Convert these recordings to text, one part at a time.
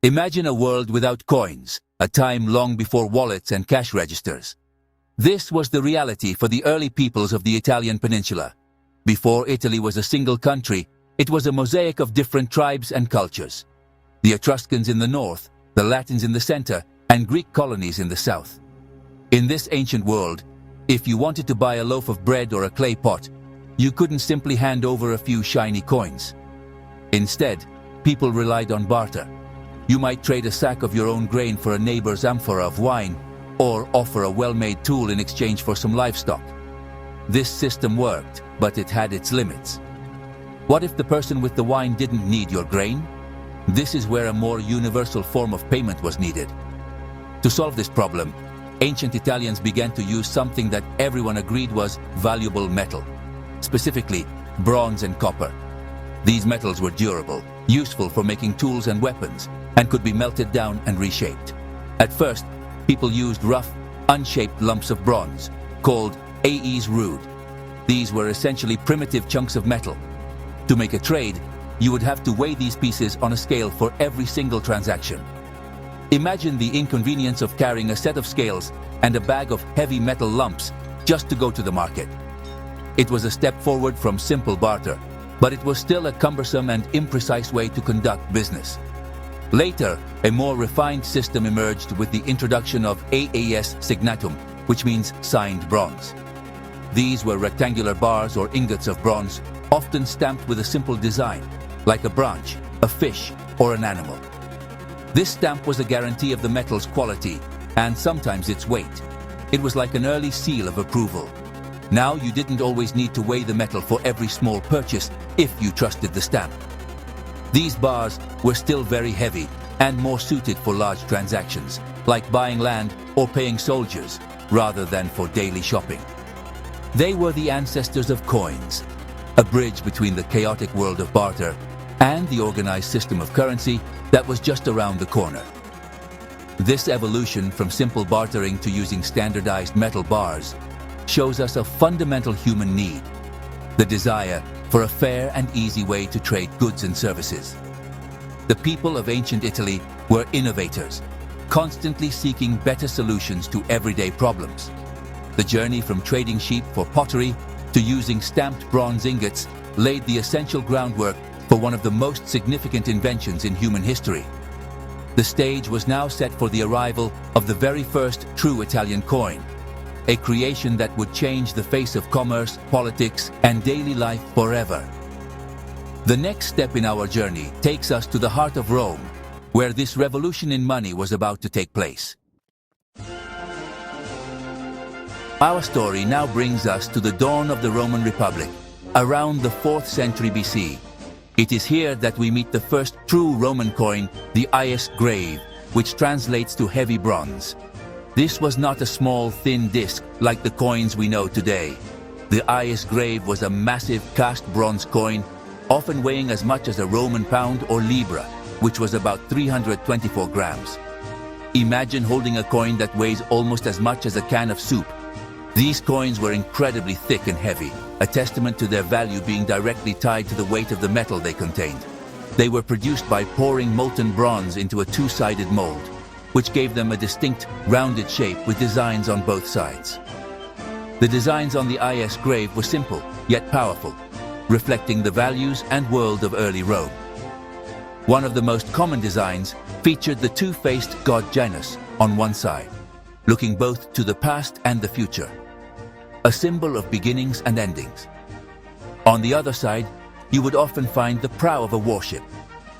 Imagine a world without coins, a time long before wallets and cash registers. This was the reality for the early peoples of the Italian peninsula. Before Italy was a single country, it was a mosaic of different tribes and cultures. The Etruscans in the north, the Latins in the center, and Greek colonies in the south. In this ancient world, if you wanted to buy a loaf of bread or a clay pot, you couldn't simply hand over a few shiny coins. Instead, people relied on barter. You might trade a sack of your own grain for a neighbor's amphora of wine, or offer a well-made tool in exchange for some livestock. This system worked, but it had its limits. What if the person with the wine didn't need your grain? This is where a more universal form of payment was needed. To solve this problem, ancient Italians began to use something that everyone agreed was valuable metal, specifically bronze and copper. These metals were durable, useful for making tools and weapons, and could be melted down and reshaped. At first, people used rough, unshaped lumps of bronze, called aes rude. These were essentially primitive chunks of metal. To make a trade, you would have to weigh these pieces on a scale for every single transaction. Imagine the inconvenience of carrying a set of scales and a bag of heavy metal lumps just to go to the market. It was a step forward from simple barter, but it was still a cumbersome and imprecise way to conduct business. Later, a more refined system emerged with the introduction of aes signatum, which means signed bronze. These were rectangular bars or ingots of bronze, often stamped with a simple design, like a branch, a fish, or an animal. This stamp was a guarantee of the metal's quality, and sometimes its weight. It was like an early seal of approval. Now you didn't always need to weigh the metal for every small purchase if you trusted the stamp. These bars were still very heavy and more suited for large transactions, like buying land or paying soldiers, rather than for daily shopping. They were the ancestors of coins, a bridge between the chaotic world of barter and the organized system of currency that was just around the corner. This evolution from simple bartering to using standardized metal bars shows us a fundamental human need, the desire for a fair and easy way to trade goods and services. The people of ancient Italy were innovators, constantly seeking better solutions to everyday problems. The journey from trading sheep for pottery to using stamped bronze ingots laid the essential groundwork for one of the most significant inventions in human history. The stage was now set for the arrival of the very first true Italian coin, a creation that would change the face of commerce, politics, and daily life forever. The next step in our journey takes us to the heart of Rome, where this revolution in money was about to take place. Our story now brings us to the dawn of the Roman Republic, around the 4th century BC. It is here that we meet the first true Roman coin, the aes grave, which translates to heavy bronze. This was not a small, thin disc like the coins we know today. The aes grave was a massive cast bronze coin, often weighing as much as a Roman pound or libra, which was about 324 grams. Imagine holding a coin that weighs almost as much as a can of soup. These coins were incredibly thick and heavy, a testament to their value being directly tied to the weight of the metal they contained. They were produced by pouring molten bronze into a two-sided mold, which gave them a distinct, rounded shape with designs on both sides. The designs on the aes grave were simple, yet powerful, reflecting the values and world of early Rome. One of the most common designs featured the two-faced god Janus on one side, looking both to the past and the future, a symbol of beginnings and endings. On the other side, you would often find the prow of a warship,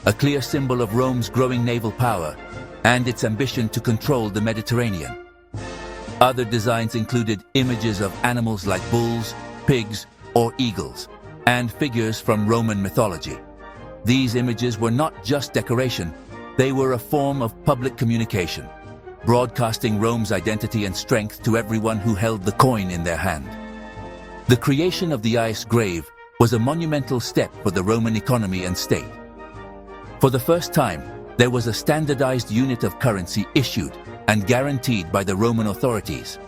a clear symbol of Rome's growing naval power and its ambition to control the Mediterranean. Other designs included images of animals like bulls, pigs, or eagles, and figures from Roman mythology. These images were not just decoration, they were a form of public communication, broadcasting Rome's identity and strength to everyone who held the coin in their hand. The creation of the aes grave was a monumental step for the Roman economy and state. For the first time, there was a standardized unit of currency issued and guaranteed by the Roman authorities.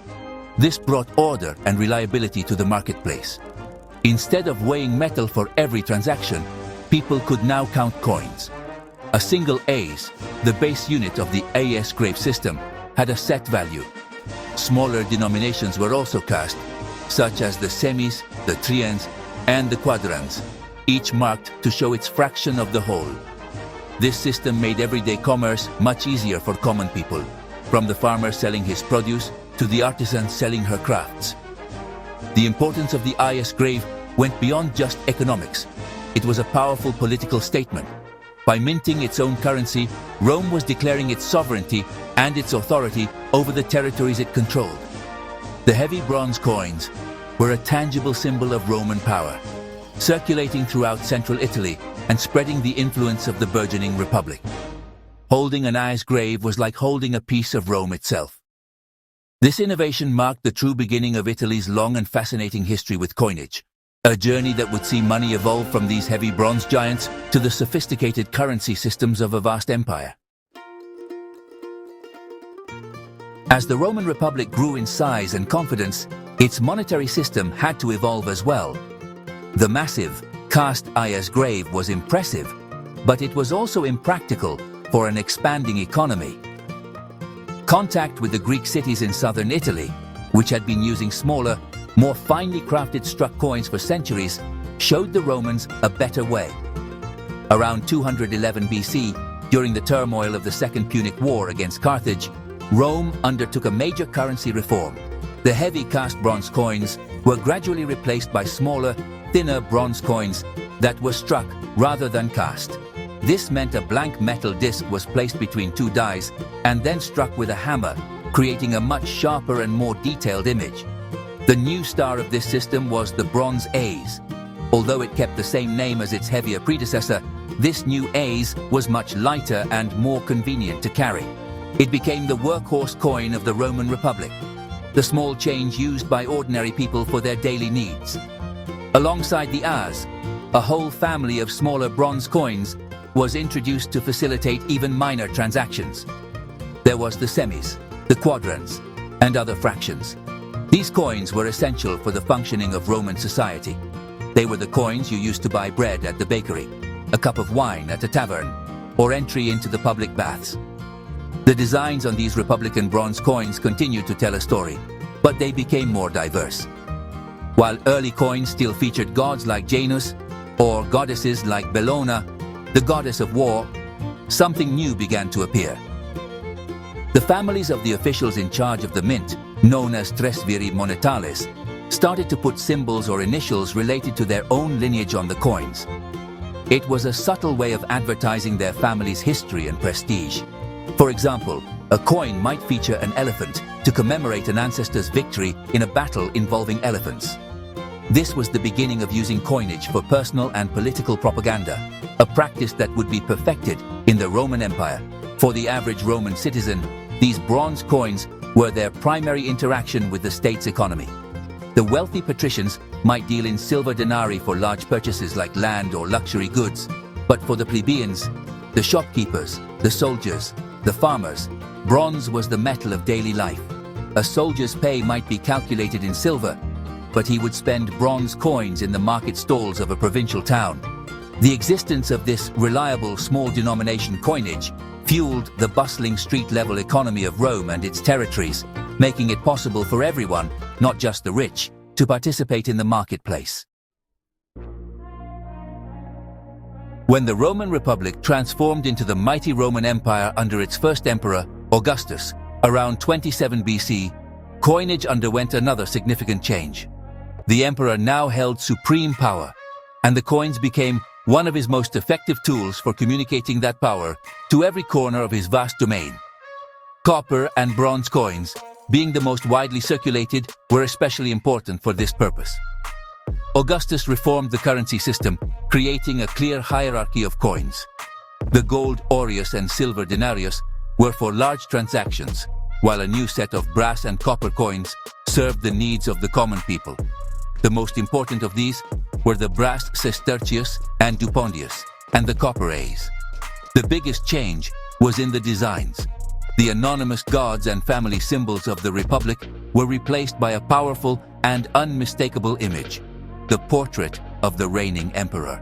This brought order and reliability to the marketplace. Instead of weighing metal for every transaction, people could now count coins. A single AS, the base unit of the AS grave system, had a set value. Smaller denominations were also cast, such as the semis, the triens, and the quadrans, each marked to show its fraction of the whole. This system made everyday commerce much easier for common people, from the farmer selling his produce to the artisan selling her crafts. The importance of the IS grave went beyond just economics. It was a powerful political statement. By minting its own currency, Rome was declaring its sovereignty and its authority over the territories it controlled. The heavy bronze coins were a tangible symbol of Roman power, circulating throughout central Italy and spreading the influence of the burgeoning republic. Holding an IS grave was like holding a piece of Rome itself. This innovation marked the true beginning of Italy's long and fascinating history with coinage, a journey that would see money evolve from these heavy bronze giants to the sophisticated currency systems of a vast empire. As the Roman Republic grew in size and confidence, its monetary system had to evolve as well. The massive, cast IS grave was impressive, but it was also impractical for an expanding economy. Contact with the Greek cities in southern Italy, which had been using smaller, more finely crafted struck coins for centuries, showed the Romans a better way. Around 211 BC, during the turmoil of the Second Punic War against Carthage, Rome undertook a major currency reform. The heavy cast bronze coins were gradually replaced by smaller, thinner bronze coins that were struck rather than cast. This meant a blank metal disc was placed between two dies and then struck with a hammer, creating a much sharper and more detailed image. The new star of this system was the bronze AS. Although it kept the same name as its heavier predecessor, this new AS was much lighter and more convenient to carry. It became the workhorse coin of the Roman Republic, the small change used by ordinary people for their daily needs. Alongside the AS, a whole family of smaller bronze coins was introduced to facilitate even minor transactions. There was the semis, the quadrans, and other fractions. These coins were essential for the functioning of Roman society. They were the coins you used to buy bread at the bakery, a cup of wine at a tavern, or entry into the public baths. The designs on these Republican bronze coins continued to tell a story, but they became more diverse. While early coins still featured gods like Janus, or goddesses like Bellona, the goddess of war, something new began to appear. The families of the officials in charge of the mint, known as tresviri monetales, started to put symbols or initials related to their own lineage on the coins. It was a subtle way of advertising their family's history and prestige. For example, a coin might feature an elephant to commemorate an ancestor's victory in a battle involving elephants. This was the beginning of using coinage for personal and political propaganda, a practice that would be perfected in the Roman Empire. For the average Roman citizen, these bronze coins were their primary interaction with the state's economy. The wealthy patricians might deal in silver denarii for large purchases like land or luxury goods, but for the plebeians, the shopkeepers, the soldiers, the farmers, bronze was the metal of daily life. A soldier's pay might be calculated in silver, but he would spend bronze coins in the market stalls of a provincial town. The existence of this reliable small denomination coinage fueled the bustling street-level economy of Rome and its territories, making it possible for everyone, not just the rich, to participate in the marketplace. When the Roman Republic transformed into the mighty Roman Empire under its first emperor, Augustus, around 27 BC, coinage underwent another significant change. The emperor now held supreme power, and the coins became one of his most effective tools for communicating that power to every corner of his vast domain. Copper and bronze coins, being the most widely circulated, were especially important for this purpose. Augustus reformed the currency system, creating a clear hierarchy of coins. The gold aureus and silver denarius were for large transactions, while a new set of brass and copper coins served the needs of the common people. The most important of these were the brass sestertius and dupondius, and the copper AS. The biggest change was in the designs. The anonymous gods and family symbols of the Republic were replaced by a powerful and unmistakable image, the portrait of the reigning emperor.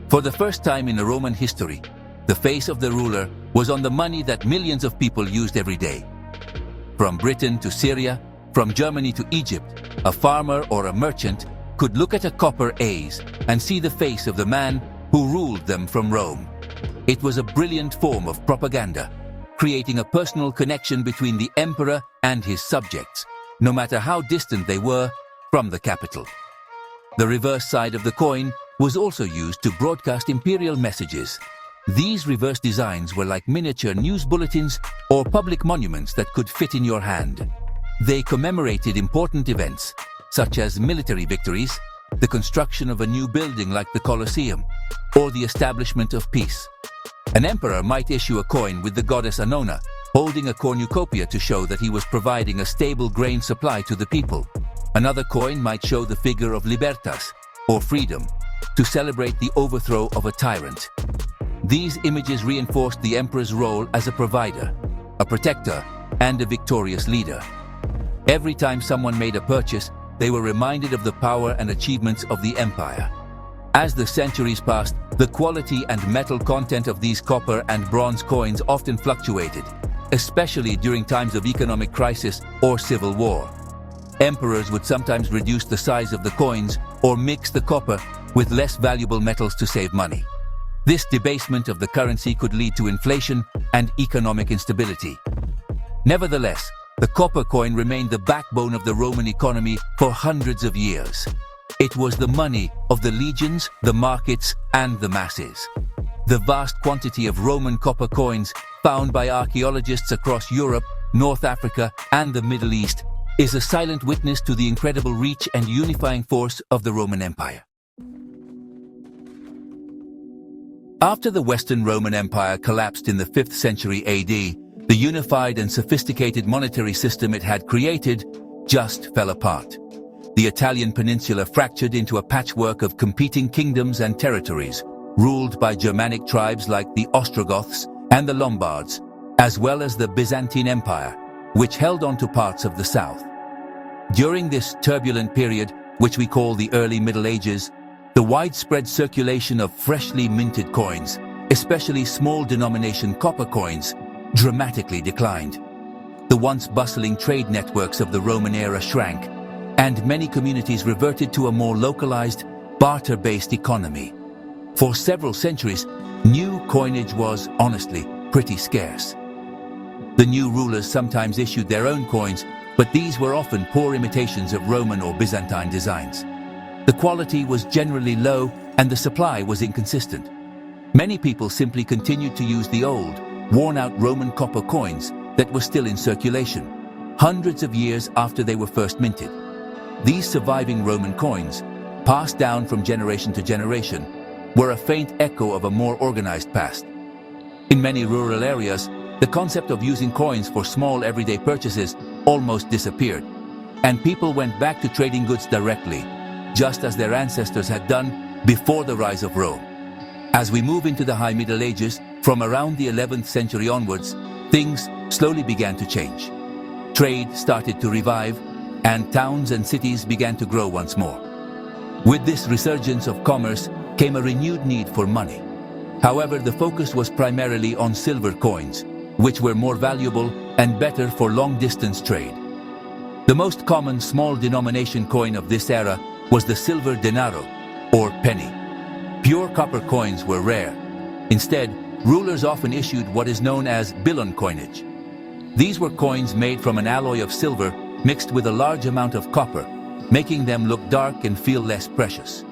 For the first time in Roman history, The face of the ruler was on the money that millions of people used every day. From Britain to Syria, from Germany to Egypt, a farmer or a merchant could look at a copper ace and see the face of the man who ruled them from Rome. It was a brilliant form of propaganda, creating a personal connection between the emperor and his subjects, no matter how distant they were from the capital. The reverse side of the coin was also used to broadcast imperial messages. These reverse designs were like miniature news bulletins or public monuments that could fit in your hand. They commemorated important events, such as military victories, the construction of a new building like the Colosseum, or the establishment of peace. An emperor might issue a coin with the goddess Annona, holding a cornucopia to show that he was providing a stable grain supply to the people. Another coin might show the figure of Libertas, or freedom, to celebrate the overthrow of a tyrant. These images reinforced the emperor's role as a provider, a protector, and a victorious leader. Every time someone made a purchase, they were reminded of the power and achievements of the empire. As the centuries passed, the quality and metal content of these copper and bronze coins often fluctuated, especially during times of economic crisis or civil war. Emperors would sometimes reduce the size of the coins or mix the copper with less valuable metals to save money. This debasement of the currency could lead to inflation and economic instability. Nevertheless, the copper coin remained the backbone of the Roman economy for hundreds of years. It was the money of the legions, the markets, and the masses. The vast quantity of Roman copper coins found by archaeologists across Europe, North Africa, and the Middle East is a silent witness to the incredible reach and unifying force of the Roman Empire. After the Western Roman Empire collapsed in the 5th century AD, the unified and sophisticated monetary system it had created just fell apart. The Italian peninsula fractured into a patchwork of competing kingdoms and territories, ruled by Germanic tribes like the Ostrogoths and the Lombards, as well as the Byzantine Empire, which held on to parts of the south. During this turbulent period, which we call the early Middle Ages, the widespread circulation of freshly minted coins, especially small denomination copper coins, dramatically declined. The once bustling trade networks of the Roman era shrank, and many communities reverted to a more localized, barter-based economy. For several centuries, new coinage was, honestly, pretty scarce. The new rulers sometimes issued their own coins, but these were often poor imitations of Roman or Byzantine designs. The quality was generally low and the supply was inconsistent. Many people simply continued to use the old, worn-out Roman copper coins that were still in circulation, hundreds of years after they were first minted. These surviving Roman coins, passed down from generation to generation, were a faint echo of a more organized past. In many rural areas, the concept of using coins for small everyday purchases almost disappeared, and people went back to trading goods directly, just as their ancestors had done before the rise of Rome. As we move into the High Middle Ages, from around the 11th century onwards, things slowly began to change. Trade started to revive, and towns and cities began to grow once more. With this resurgence of commerce came a renewed need for money. However, the focus was primarily on silver coins, which were more valuable and better for long-distance trade. The most common small denomination coin of this era was the silver denaro, or penny. Pure copper coins were rare. Instead, rulers often issued what is known as billon coinage. These were coins made from an alloy of silver mixed with a large amount of copper, making them look dark and feel less precious.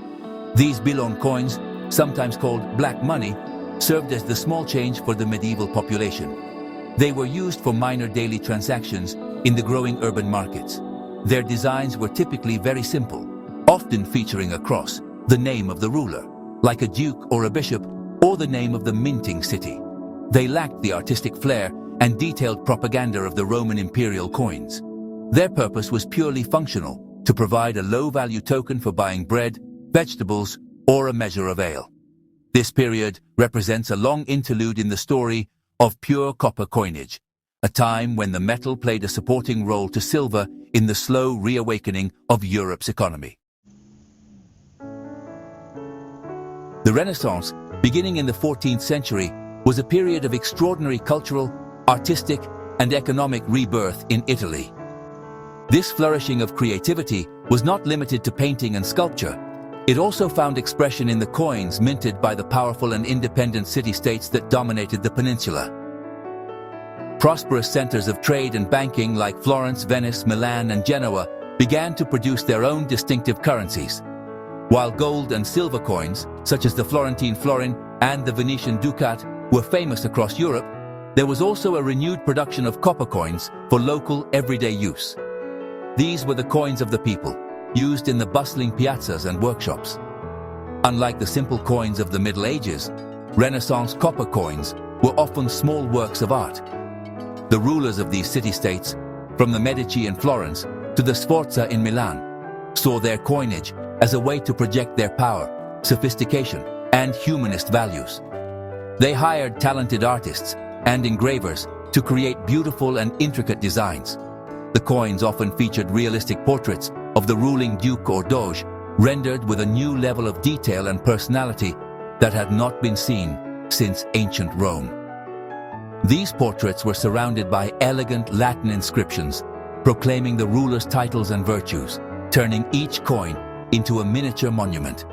These billon coins, sometimes called black money, served as the small change for the medieval population. They were used for minor daily transactions in the growing urban markets. Their designs were typically very simple, often featuring a cross, the name of the ruler, like a duke or a bishop, or the name of the minting city. They lacked the artistic flair and detailed propaganda of the Roman imperial coins. Their purpose was purely functional, to provide a low-value token for buying bread, vegetables, or a measure of ale. This period represents a long interlude in the story of pure copper coinage, a time when the metal played a supporting role to silver in the slow reawakening of Europe's economy. The Renaissance, beginning in the 14th century, was a period of extraordinary cultural, artistic, and economic rebirth in Italy. This flourishing of creativity was not limited to painting and sculpture. It also found expression in the coins minted by the powerful and independent city-states that dominated the peninsula. Prosperous centers of trade and banking like Florence, Venice, Milan, and Genoa began to produce their own distinctive currencies. While gold and silver coins, such as the Florentine florin and the Venetian ducat, were famous across Europe, there was also a renewed production of copper coins for local, everyday use. These were the coins of the people, used in the bustling piazzas and workshops. Unlike the simple coins of the Middle Ages, Renaissance copper coins were often small works of art. The rulers of these city-states, from the Medici in Florence to the Sforza in Milan, saw their coinage as a way to project their power, sophistication, and humanist values. They hired talented artists and engravers to create beautiful and intricate designs. The coins often featured realistic portraits of the ruling duke or doge, rendered with a new level of detail and personality that had not been seen since ancient Rome. These portraits were surrounded by elegant Latin inscriptions, proclaiming the ruler's titles and virtues, turning each coin into a miniature monument.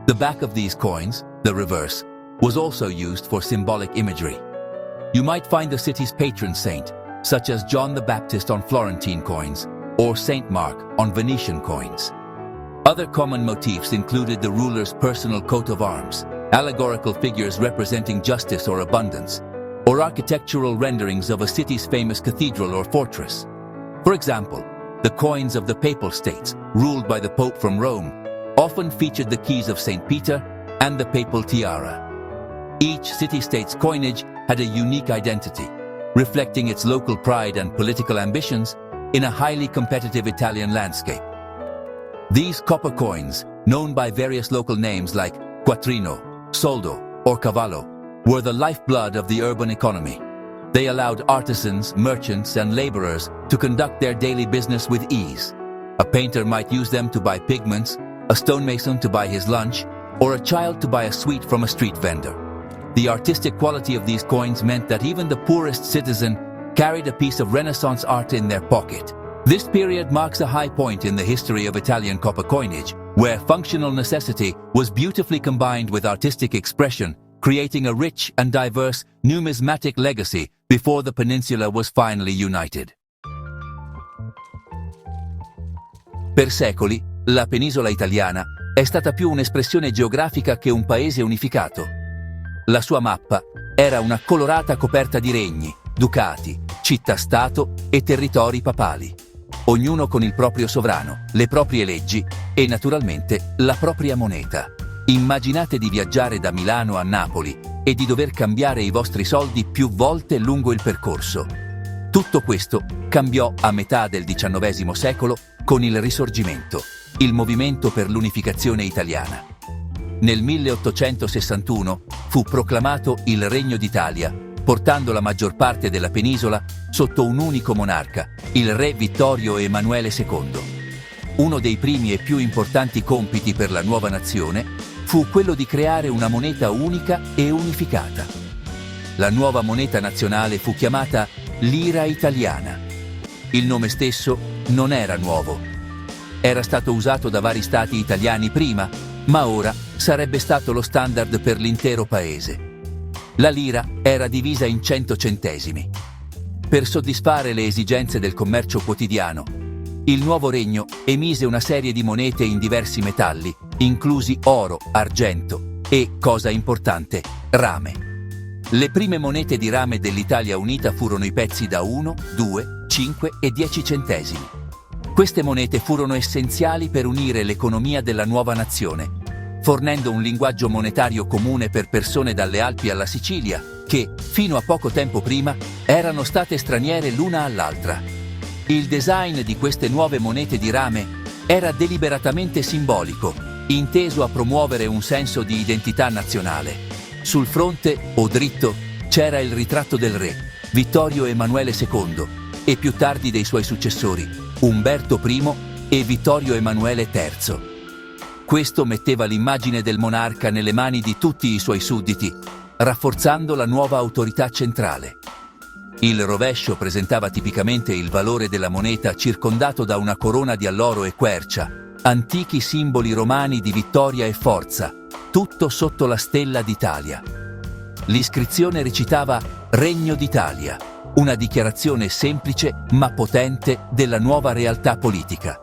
The back of these coins, the reverse, was also used for symbolic imagery. You might find the city's patron saint, such as John the Baptist on Florentine coins, or Saint Mark on Venetian coins. Other common motifs included the ruler's personal coat of arms, allegorical figures representing justice or abundance, or architectural renderings of a city's famous cathedral or fortress. For example, the coins of the Papal States, ruled by the Pope from Rome, often featured the keys of St. Peter and the Papal tiara. Each city-state's coinage had a unique identity, reflecting its local pride and political ambitions in a highly competitive Italian landscape. These copper coins, known by various local names like quattrino, soldo, or cavallo, were the lifeblood of the urban economy. They allowed artisans, merchants, and laborers to conduct their daily business with ease. A painter might use them to buy pigments, a stonemason to buy his lunch, or a child to buy a sweet from a street vendor. The artistic quality of these coins meant that even the poorest citizen carried a piece of Renaissance art in their pocket. This period marks a high point in the history of Italian copper coinage, where functional necessity was beautifully combined with artistic expression, creating a rich and diverse numismatic legacy before the peninsula was finally united. Per secoli, la penisola italiana è stata più un'espressione geografica che un paese unificato. La sua mappa era una colorata coperta di regni, ducati, città-stato e territori papali, ognuno con il proprio sovrano, le proprie leggi e naturalmente la propria moneta. Immaginate di viaggiare da Milano a Napoli e di dover cambiare i vostri soldi più volte lungo il percorso. Tutto questo cambiò a metà del XIX secolo con il Risorgimento, il movimento per l'unificazione italiana. Nel 1861 fu proclamato il Regno d'Italia, portando la maggior parte della penisola sotto un unico monarca, il re Vittorio Emanuele II. Uno dei primi e più importanti compiti per la nuova nazione fu quello di creare una moneta unica e unificata. La nuova moneta nazionale fu chiamata lira italiana. Il nome stesso non era nuovo. Era stato usato da vari stati italiani prima, ma ora sarebbe stato lo standard per l'intero paese. La lira era divisa in 100 centesimi. Per soddisfare le esigenze del commercio quotidiano, il nuovo regno emise una serie di monete in diversi metalli, inclusi oro, argento e, cosa importante, rame. Le prime monete di rame dell'Italia unita furono i pezzi da 1, 2, 5 e 10 centesimi. Queste monete furono essenziali per unire l'economia della nuova nazione, fornendo un linguaggio monetario comune per persone dalle Alpi alla Sicilia, che, fino a poco tempo prima, erano state straniere l'una all'altra. Il design di queste nuove monete di rame era deliberatamente simbolico, inteso a promuovere un senso di identità nazionale. Sul fronte, o dritto, c'era il ritratto del re, Vittorio Emanuele II, e più tardi dei suoi successori, Umberto I e Vittorio Emanuele III. Questo metteva l'immagine del monarca nelle mani di tutti i suoi sudditi rafforzando la nuova autorità centrale. Il rovescio presentava tipicamente il valore della moneta circondato da una corona di alloro e quercia, antichi simboli romani di vittoria e forza, tutto sotto la stella d'Italia. L'iscrizione recitava Regno d'Italia, una dichiarazione semplice ma potente della nuova realtà politica.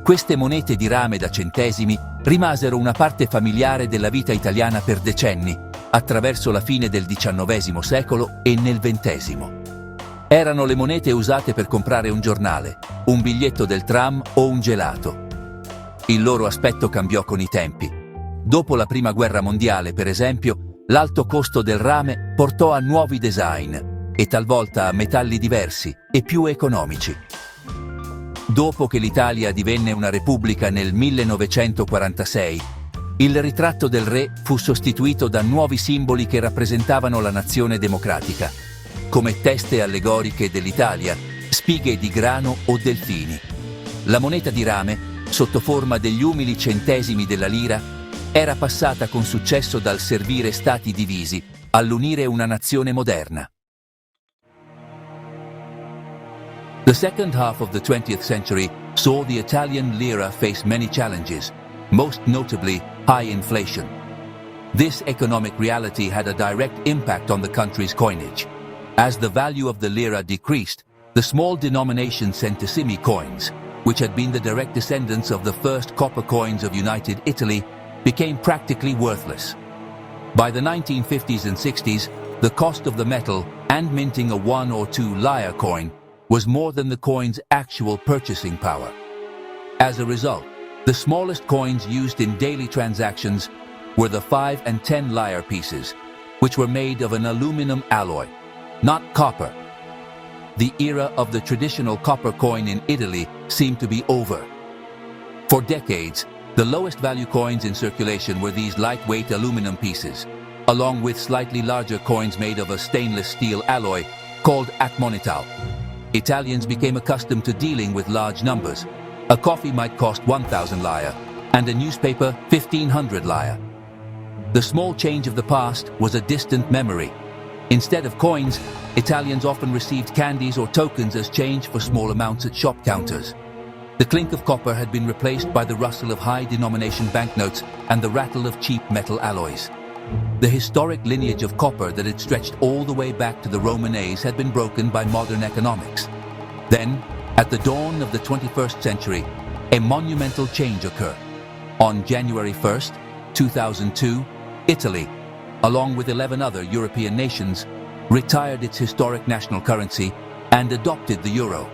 Queste monete di rame da centesimi rimasero una parte familiare della vita italiana per decenni, attraverso la fine del XIX secolo e nel XX. Erano le monete usate per comprare un giornale, un biglietto del tram o un gelato. Il loro aspetto cambiò con i tempi. Dopo la Prima Guerra Mondiale, per esempio, l'alto costo del rame portò a nuovi design e talvolta a metalli diversi e più economici. Dopo che l'Italia divenne una repubblica nel 1946, il ritratto del re fu sostituito da nuovi simboli che rappresentavano la nazione democratica, come teste allegoriche dell'Italia, spighe di grano o delfini. La moneta di rame, sotto forma degli umili centesimi della lira, era passata con successo dal servire stati divisi all'unire una nazione moderna. The second half of the 20th century saw the Italian lira face many challenges, most notably high inflation. This economic reality had a direct impact on the country's coinage. As the value of the lira decreased, the small denomination centesimi coins, which had been the direct descendants of the first copper coins of United Italy, became practically worthless. By the 1950s and 60s, the cost of the metal and minting a 1 or 2 lire coin was more than the coin's actual purchasing power. As a result, the smallest coins used in daily transactions were the 5 and 10 lire pieces, which were made of an aluminum alloy, not copper. The era of the traditional copper coin in Italy seemed to be over. For decades, the lowest value coins in circulation were these lightweight aluminum pieces, along with slightly larger coins made of a stainless steel alloy called akmonital. Italians became accustomed to dealing with large numbers. A coffee might cost 1,000 lire, and a newspaper 1,500 lire. The small change of the past was a distant memory. Instead of coins, Italians often received candies or tokens as change for small amounts at shop counters. The clink of copper had been replaced by the rustle of high-denomination banknotes and the rattle of cheap metal alloys. The historic lineage of copper that had stretched all the way back to the Roman age had been broken by modern economics. Then, at the dawn of the 21st century, a monumental change occurred. On January 1st, 2002, Italy, along with 11 other European nations, retired its historic national currency and adopted the euro.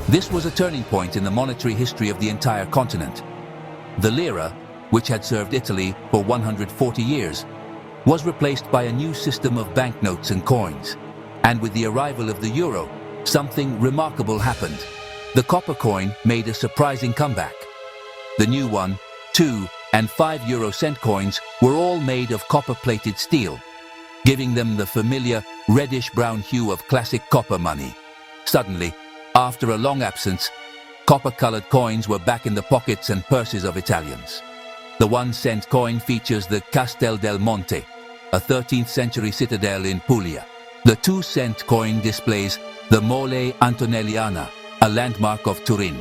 This was a turning point in the monetary history of the entire continent. The lira, which had served Italy for 140 years, was replaced by a new system of banknotes and coins. And with the arrival of the euro, something remarkable happened. The copper coin made a surprising comeback. The new 1, 2, and 5 euro cent coins were all made of copper-plated steel, giving them the familiar reddish-brown hue of classic copper money. Suddenly, after a long absence, copper-colored coins were back in the pockets and purses of Italians. The 1 cent coin features the Castel del Monte, a 13th century citadel in Puglia. The 2 cent coin displays the Mole Antonelliana, a landmark of Turin.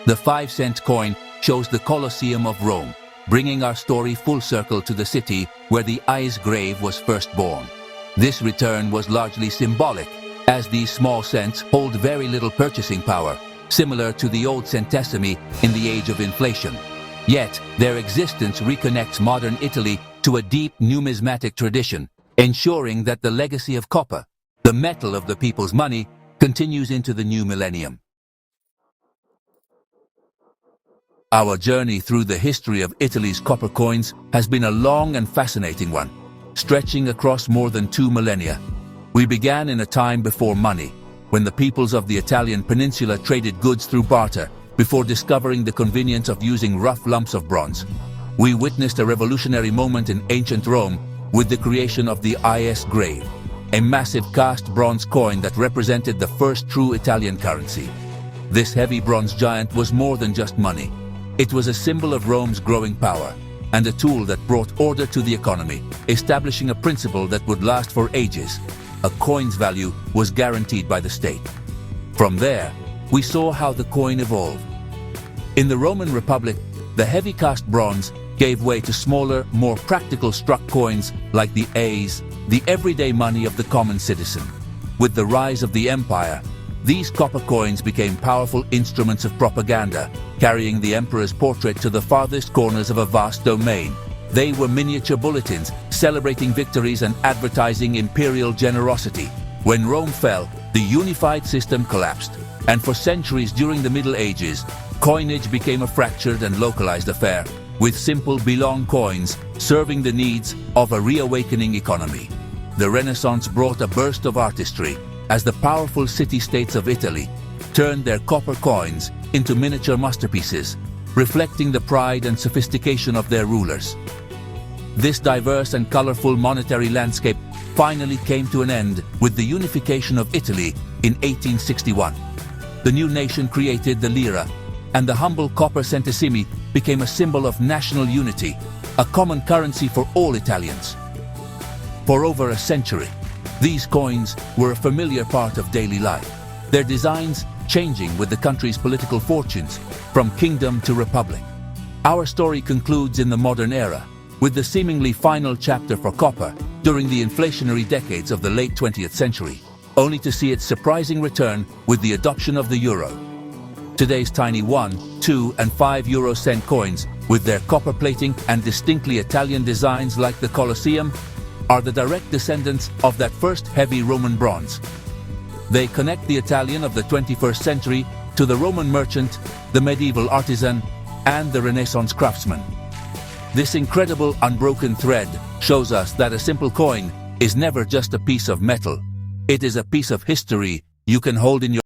The 5 cent coin shows the Colosseum of Rome, bringing our story full circle to the city where the I's grave was first born. This return was largely symbolic, as these small cents hold very little purchasing power, similar to the old centesimi in the age of inflation. Yet, their existence reconnects modern Italy to a deep numismatic tradition, ensuring that the legacy of copper, the metal of the people's money, continues into the new millennium. Our journey through the history of Italy's copper coins has been a long and fascinating one, stretching across more than 2 millennia. We began in a time before money, when the peoples of the Italian peninsula traded goods through barter, before discovering the convenience of using rough lumps of bronze. We witnessed a revolutionary moment in ancient Rome with the creation of the Is grave, a massive cast bronze coin that represented the first true Italian currency. This heavy bronze giant was more than just money. It was a symbol of Rome's growing power, and a tool that brought order to the economy, establishing a principle that would last for ages. A coin's value was guaranteed by the state. From there, we saw how the coin evolved. In the Roman Republic, the heavy cast bronze gave way to smaller, more practical struck coins like the As, the everyday money of the common citizen. With the rise of the empire, these copper coins became powerful instruments of propaganda, carrying the emperor's portrait to the farthest corners of a vast domain. They were miniature bulletins, celebrating victories and advertising imperial generosity. When Rome fell, the unified system collapsed, and for centuries during the Middle Ages, coinage became a fractured and localized affair, with simple belong coins serving the needs of a reawakening economy. The Renaissance brought a burst of artistry, as the powerful city-states of Italy turned their copper coins into miniature masterpieces, reflecting the pride and sophistication of their rulers. This diverse and colorful monetary landscape finally came to an end with the unification of Italy in 1861. The new nation created the lira, and the humble copper centesimi became a symbol of national unity, a common currency for all Italians. For over a century, these coins were a familiar part of daily life, their designs changing with the country's political fortunes, from kingdom to republic. Our story concludes in the modern era, with the seemingly final chapter for copper during the inflationary decades of the late 20th century, only to see its surprising return with the adoption of the euro. Today's tiny 1, 2, and 5 euro cent coins, with their copper plating and distinctly Italian designs like the Colosseum, are the direct descendants of that first heavy Roman bronze. They connect the Italian of the 21st century to the Roman merchant, the medieval artisan, and the Renaissance craftsman. This incredible unbroken thread shows us that a simple coin is never just a piece of metal. It is a piece of history you can hold in your